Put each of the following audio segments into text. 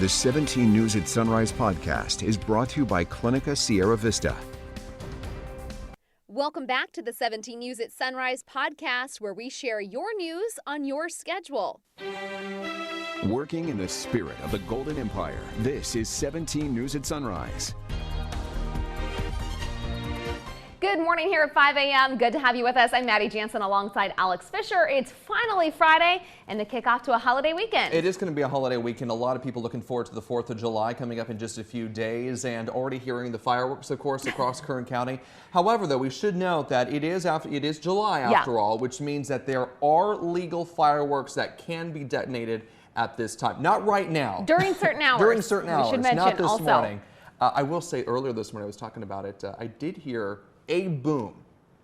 The 17 News at Sunrise podcast is brought to you by Clinica Sierra Vista. Welcome back to the 17 News at Sunrise podcast, where we share your news on your schedule. Working in the spirit of the Golden Empire, this is 17 News at Sunrise. Good morning here at 5 a.m. Good to have you with us. I'm Maddie Jansen alongside Alex Fisher. It's finally Friday and the kickoff to a holiday weekend. It is going to be a holiday weekend. A lot of people looking forward to the 4th of July coming up in just a few days, and already hearing the fireworks, of course, across Kern County. However, though, we should note that it is July after all, which means that there are legal fireworks that can be detonated at this time. Not right now. During certain hours. During certain hours. We should mention not this also. morning. I will say earlier this morning I was talking about it. I did hear a boom.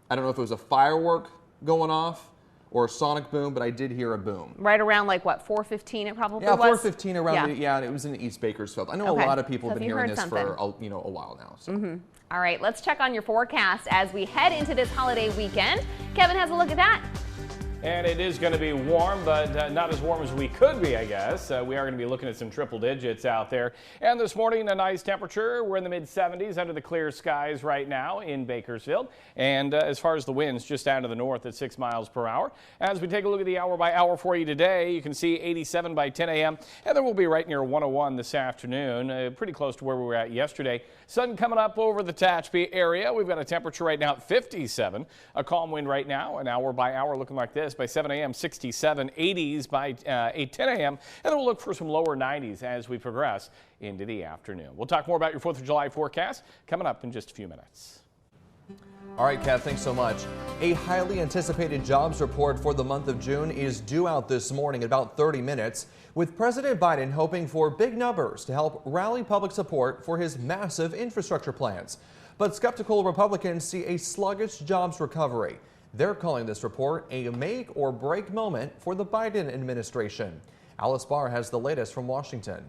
I don't know if it was a firework going off or a sonic boom, but I did hear a boom. Right around like what, 4:15 it probably was? Yeah, 4:15 around. And it was in East Bakersfield. I know a lot of people have been hearing this for a while now. So. All right, let's check on your forecast as we head into this holiday weekend. Kevin has a look at that. And it is going to be warm, but not as warm as we could be, I guess. We are going to be looking at some triple digits out there. And this morning, a nice temperature. We're in the mid-70s under the clear skies right now in Bakersfield. And as far as the winds, just out of the north at 6 miles per hour. As we take a look at the hour by hour for you today, you can see 87 by 10 a.m. And then we'll be right near 101 this afternoon, pretty close to where we were at yesterday. Sun coming up over the Tehachapi area. We've got a temperature right now at 57. A calm wind right now, an hour by hour looking like this. By 7 a.m., 67, 80s by 10 a.m., and then we'll look for some lower 90s as we progress into the afternoon. We'll talk more about your 4th of July forecast coming up in just a few minutes. All right, Kat, thanks so much. A highly anticipated jobs report for the month of June is due out this morning in about 30 minutes, with President Biden hoping for big numbers to help rally public support for his massive infrastructure plans. But skeptical Republicans see a sluggish jobs recovery. They're calling this report a make or break moment for the Biden administration. Alice Barr has the latest from Washington.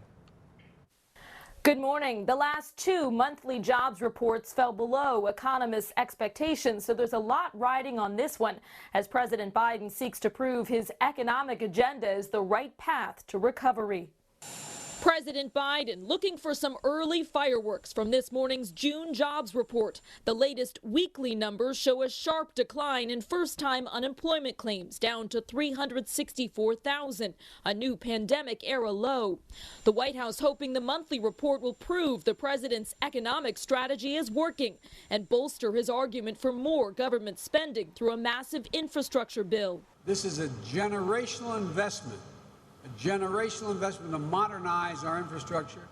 Good morning. The last 2 monthly jobs reports fell below economists' expectations, so there's a lot riding on this one as President Biden seeks to prove his economic agenda is the right path to recovery. President Biden looking for some early fireworks from this morning's June jobs report. The latest weekly numbers show a sharp decline in first-time unemployment claims, down to 364,000, a new pandemic-era low. The White House hoping the monthly report will prove the president's economic strategy is working and bolster his argument for more government spending through a massive infrastructure bill. This is a generational investment. A generational investment to modernize our infrastructure,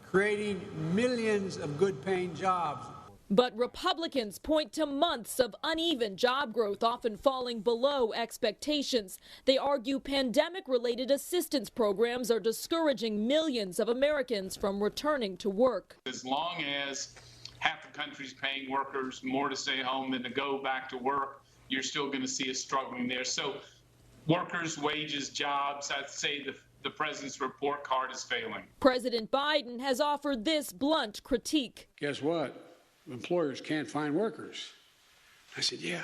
creating millions of good-paying jobs. But Republicans point to months of uneven job growth, often falling below expectations. They argue pandemic-related assistance programs are discouraging millions of Americans from returning to work. As long as half the country's paying workers more to stay home than to go back to work, you're still going to see us struggling there. So workers, wages, jobs, I'd say the president's report card is failing. President Biden has offered this blunt critique. Guess what? Employers can't find workers. I said, yeah,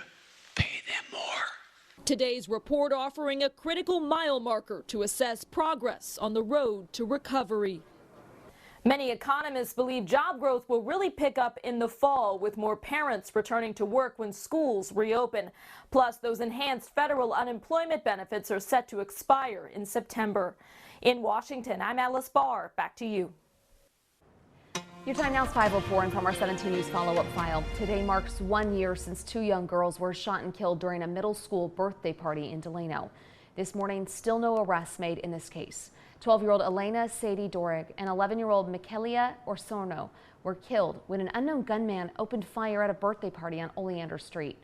pay them more. Today's report offering a critical mile marker to assess progress on the road to recovery. Many economists believe job growth will really pick up in the fall, with more parents returning to work when schools reopen. Plus, those enhanced federal unemployment benefits are set to expire in September. In Washington, I'm Alice Barr. Back to you. Your time now is 5:04, and from our 17 News follow-up file. Today marks 1 year since 2 young girls were shot and killed during a middle school birthday party in Delano. This morning, still no arrests made in this case. 12-year-old Elena Sadie Dorig and 11-year-old Michaela Osorno were killed when an unknown gunman opened fire at a birthday party on Oleander Street.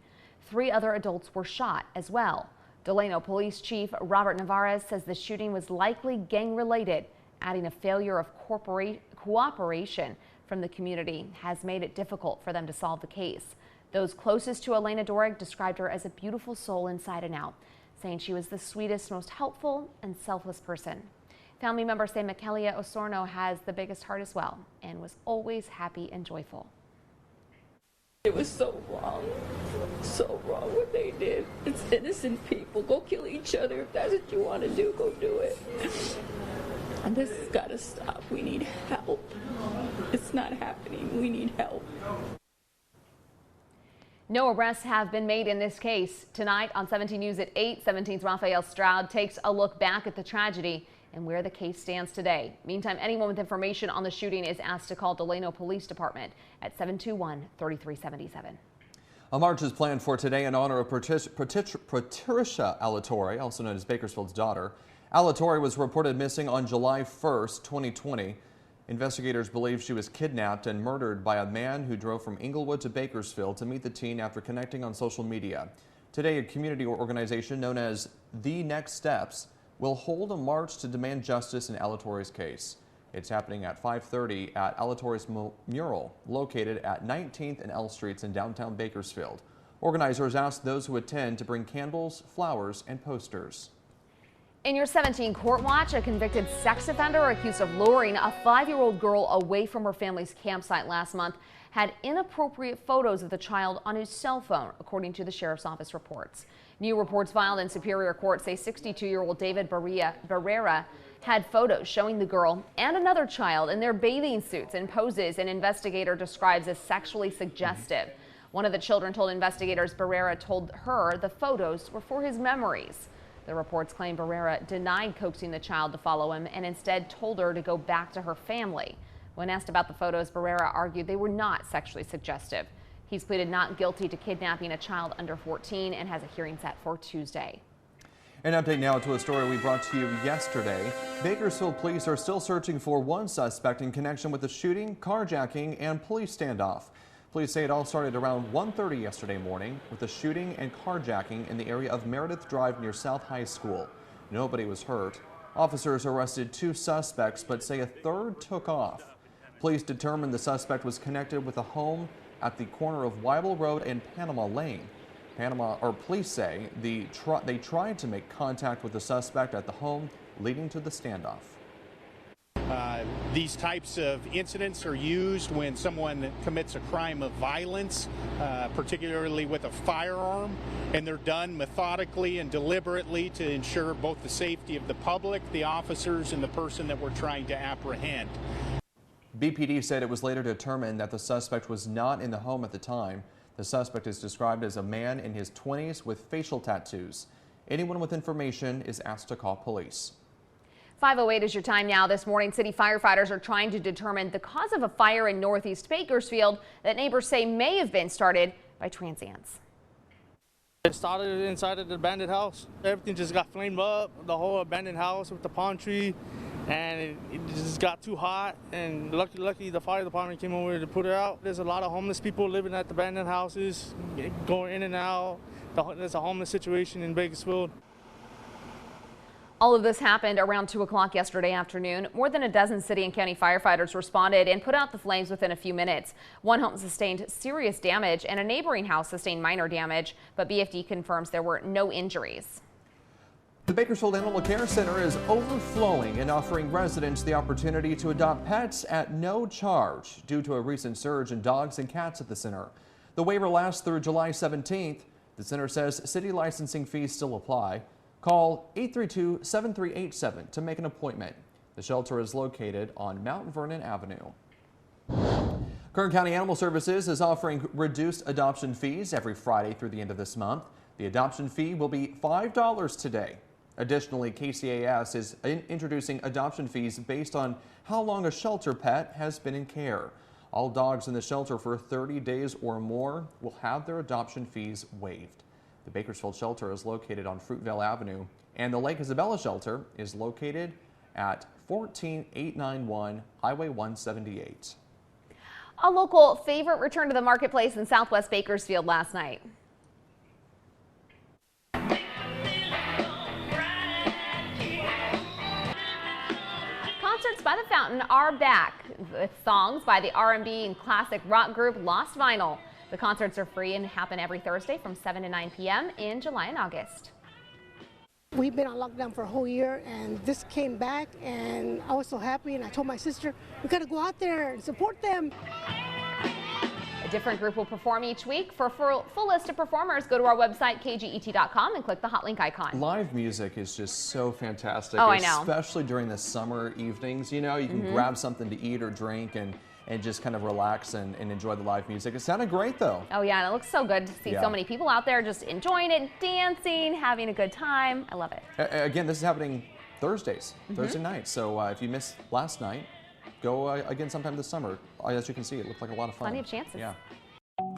3 other adults were shot as well. Delano Police Chief Robert Navarez says the shooting was likely gang-related, adding a failure of cooperation from the community has made it difficult for them to solve the case. Those closest to Elena Dorig described her as a beautiful soul inside and out, saying she was the sweetest, most helpful, and selfless person. Family members say Michaela Osorno has the biggest heart as well and was always happy and joyful. It was so wrong what they did. It's innocent people. Go kill each other. If that's what you want to do, go do it. And this has got to stop. We need help. It's not happening. We need help. No arrests have been made in this case. Tonight on 17 News at 8, 17's Raphael Stroud takes a look back at the tragedy and where the case stands today. Meantime, anyone with information on the shooting is asked to call Delano Police Department at 721-3377. A march is planned for today in honor of Patricia Alatorre, also known as Bakersfield's daughter. Alatorre was reported missing on July 1st, 2020. Investigators believe she was kidnapped and murdered by a man who drove from Inglewood to Bakersfield to meet the teen after connecting on social media. Today, a community organization known as The Next Steps will hold a march to demand justice in Alatorre's case. It's happening at 5:30 at Alatorre's mural, located at 19th and L Streets in downtown Bakersfield. Organizers asked those who attend to bring candles, flowers, and posters. In your 17 Court Watch, a convicted sex offender accused of luring a 5-year-old girl away from her family's campsite last month had inappropriate photos of the child on his cell phone, according to the Sheriff's Office reports. New reports filed in Superior Court say 62-year-old David Barrera had photos showing the girl and another child in their bathing suits and poses an investigator describes as sexually suggestive. One of the children told investigators Barrera told her the photos were for his memories. The reports claim Barrera denied coaxing the child to follow him and instead told her to go back to her family. When asked about the photos, Barrera argued they were not sexually suggestive. He's pleaded not guilty to kidnapping a child under 14 and has a hearing set for Tuesday. An update now to a story we brought to you yesterday. Bakersfield police are still searching for one suspect in connection with the shooting, carjacking, and police standoff. Police say it all started around 1:30 yesterday morning with a shooting and carjacking in the area of Meredith Drive near South High School. Nobody was hurt. Officers arrested 2 suspects but say a third took off. Police determined the suspect was connected with a home at the corner of Weibel Road and Panama Lane. Police say they tried to make contact with the suspect at the home, leading to the standoff. These types of incidents are used when someone commits a crime of violence, particularly with a firearm, and they're done methodically and deliberately to ensure both the safety of the public, the officers, and the person that we're trying to apprehend. BPD said it was later determined that the suspect was not in the home at the time. The suspect is described as a man in his 20s with facial tattoos. Anyone with information is asked to call police. 5:08 is your time now. This morning, city firefighters are trying to determine the cause of a fire in northeast Bakersfield that neighbors say may have been started by transients. It started inside of the abandoned house. Everything just got flamed up, the whole abandoned house with the palm tree, and it just got too hot, and luckily the fire department came over to put it out. There's a lot of homeless people living at the abandoned houses, going in and out. There's a homeless situation in Bakersfield. All of this happened around 2 o'clock yesterday afternoon. More than a dozen city and county firefighters responded and put out the flames within a few minutes. One home sustained serious damage and a neighboring house sustained minor damage, but BFD confirms there were no injuries. The Bakersfield Animal Care Center is overflowing and offering residents the opportunity to adopt pets at no charge due to a recent surge in dogs and cats at the center. The waiver lasts through July 17th. The center says city licensing fees still apply. Call 832-7387 to make an appointment. The shelter is located on Mount Vernon Avenue. Kern County Animal Services is offering reduced adoption fees every Friday through the end of this month. The adoption fee will be $5 today. Additionally, KCAS is introducing adoption fees based on how long a shelter pet has been in care. All dogs in the shelter for 30 days or more will have their adoption fees waived. The Bakersfield shelter is located on Fruitvale Avenue, and the Lake Isabella shelter is located at 14891 Highway 178. A local favorite returned to the marketplace in Southwest Bakersfield last night. Concerts by the Fountain are back with songs by the R&B and classic rock group Lost Vinyl. The concerts are free and happen every Thursday from 7 to 9 p.m. in July and August. We've been on lockdown for a whole year, and this came back, and I was so happy, and I told my sister, we gotta go out there and support them. A different group will perform each week. For a full list of performers, go to our website, kget.com, and click the hot link icon. Live music is just so fantastic. Oh, I know. Especially during the summer evenings. You know, you can grab something to eat or drink and just kind of relax and enjoy the live music. It sounded great, though. Oh, yeah, and it looks so good to see so many people out there just enjoying it, dancing, having a good time. I love it. Again, this is happening Thursday night. So if you missed last night, go again sometime this summer. As you can see, it looked like a lot of fun. Plenty of chances. Yeah.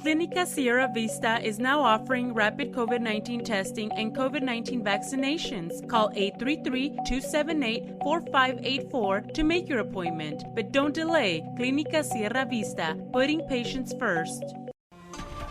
Clínica Sierra Vista is now offering rapid COVID-19 testing and COVID-19 vaccinations. Call 833-278-4584 to make your appointment. But don't delay. Clínica Sierra Vista, putting patients first.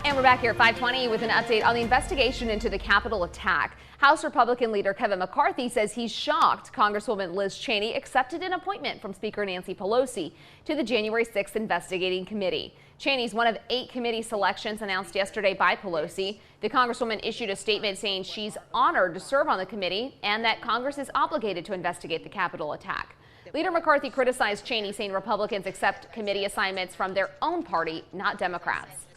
And we're back here at 5:20 with an update on the investigation into the Capitol attack. House Republican leader Kevin McCarthy says he's shocked Congresswoman Liz Cheney accepted an appointment from Speaker Nancy Pelosi to the January 6th investigating committee. Cheney's one of 8 committee selections announced yesterday by Pelosi. The Congresswoman issued a statement saying she's honored to serve on the committee and that Congress is obligated to investigate the Capitol attack. Leader McCarthy criticized Cheney, saying Republicans accept committee assignments from their own party, not Democrats.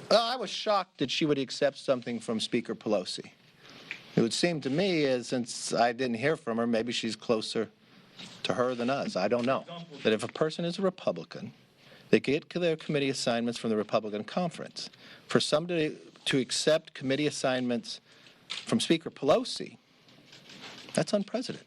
Well, I was shocked that she would accept something from Speaker Pelosi. It would seem to me, since I didn't hear from her, maybe she's closer to her than us. I don't know. That if a person is a Republican, they get their committee assignments from the Republican conference. For somebody to accept committee assignments from Speaker Pelosi, that's unprecedented.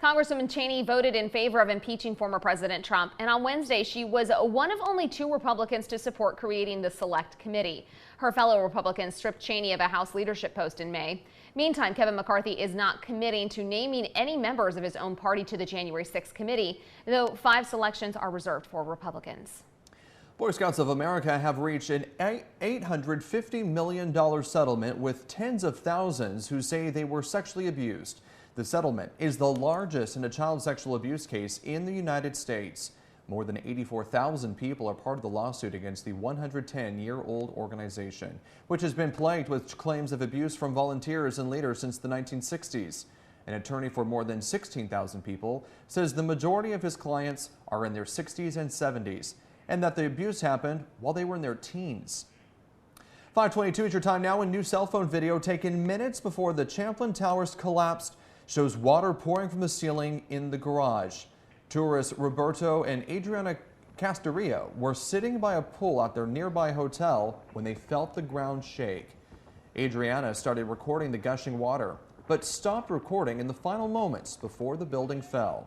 Congresswoman Cheney voted in favor of impeaching former President Trump, and on Wednesday she was one of only 2 Republicans to support creating the Select Committee. Her fellow Republicans stripped Cheney of a House leadership post in May. Meantime, Kevin McCarthy is not committing to naming any members of his own party to the January 6th committee, though 5 selections are reserved for Republicans. Boy Scouts of America have reached an $850 million settlement with tens of thousands who say they were sexually abused. The settlement is the largest in a child sexual abuse case in the United States. More than 84,000 people are part of the lawsuit against the 110-year-old organization, which has been plagued with claims of abuse from volunteers and leaders since the 1960s. An attorney for more than 16,000 people says the majority of his clients are in their 60s and 70s, and that the abuse happened while they were in their teens. 5:22 is your time now. A new cell phone video taken minutes before the Champlain towers collapsed shows water pouring from the ceiling in the garage. Tourists Roberto and Adriana Castarillo were sitting by a pool at their nearby hotel when they felt the ground shake. Adriana started recording the gushing water, but stopped recording in the final moments before the building fell.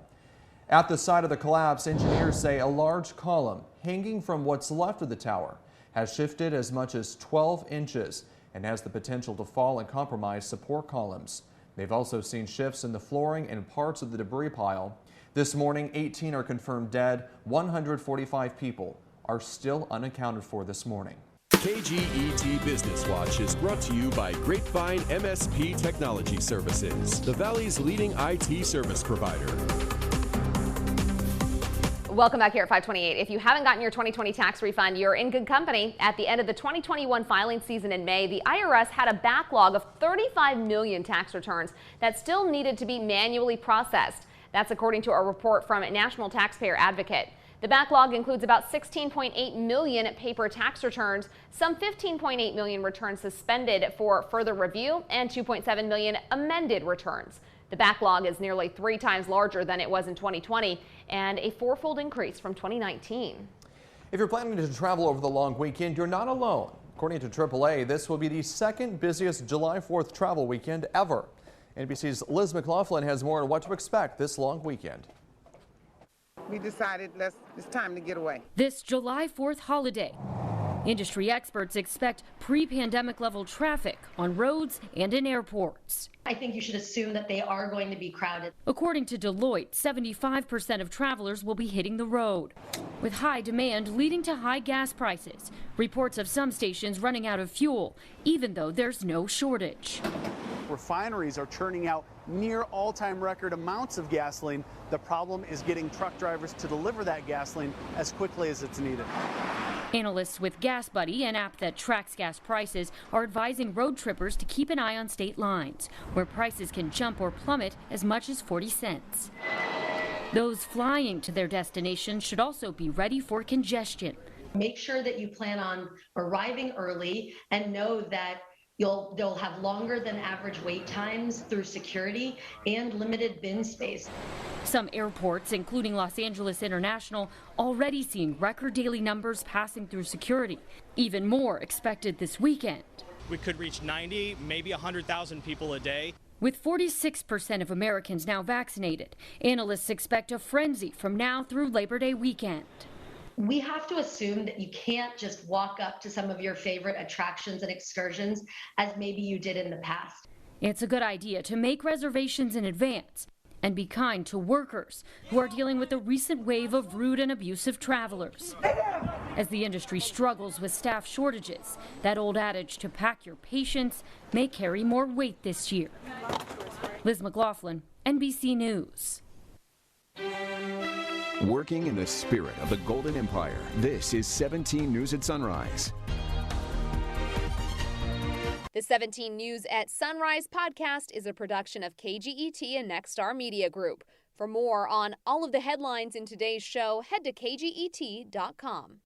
At the site of the collapse, engineers say a large column hanging from what's left of the tower has shifted as much as 12 inches and has the potential to fall and compromise support columns. They've also seen shifts in the flooring and parts of the debris pile. This morning, 18 are confirmed dead. 145 people are still unaccounted for this morning. KGET Business Watch is brought to you by Grapevine MSP Technology Services, the Valley's leading IT service provider. Welcome back here at 528. If you haven't gotten your 2020 tax refund, you're in good company. At the end of the 2021 filing season in May, the IRS had a backlog of 35 million tax returns that still needed to be manually processed. That's according to a report from National Taxpayer Advocate. The backlog includes about 16.8 million paper tax returns, some 15.8 million returns suspended for further review, and 2.7 million amended returns. The backlog is nearly 3 times larger than it was in 2020 and a 4-fold increase from 2019. If you're planning to travel over the long weekend, you're not alone. According to AAA, this will be the second busiest July 4th travel weekend ever. NBC's Liz McLaughlin has more on what to expect this long weekend. We decided it's time to get away. This July 4th holiday, industry experts expect pre-pandemic level traffic on roads and in airports. I think you should assume that they are going to be crowded. According to Deloitte, 75% of travelers will be hitting the road, with high demand leading to high gas prices. Reports of some stations running out of fuel, even though there's no shortage. Refineries are churning out near all-time record amounts of gasoline. The problem is getting truck drivers to deliver that gasoline as quickly as it's needed. Analysts with Gas Buddy, an app that tracks gas prices, are advising road trippers to keep an eye on state lines, where prices can jump or plummet as much as 40 cents. Those flying to their destination should also be ready for congestion. Make sure that you plan on arriving early and know that they'll have longer than average wait times through security and limited bin space. Some airports, including Los Angeles International, already seeing record daily numbers passing through security. Even more expected this weekend. We could reach 90, maybe 100,000 people a day. With 46% of Americans now vaccinated, analysts expect a frenzy from now through Labor Day weekend. We have to assume that you can't just walk up to some of your favorite attractions and excursions as maybe you did in the past. It's a good idea to make reservations in advance and be kind to workers who are dealing with the recent wave of rude and abusive travelers. As the industry struggles with staff shortages, that old adage to pack your patience may carry more weight this year. Liz McLaughlin, NBC News. Working in the spirit of the Golden Empire, this is 17 News at Sunrise. The 17 News at Sunrise podcast is a production of KGET and Nexstar Media Group. For more on all of the headlines in today's show, head to kget.com.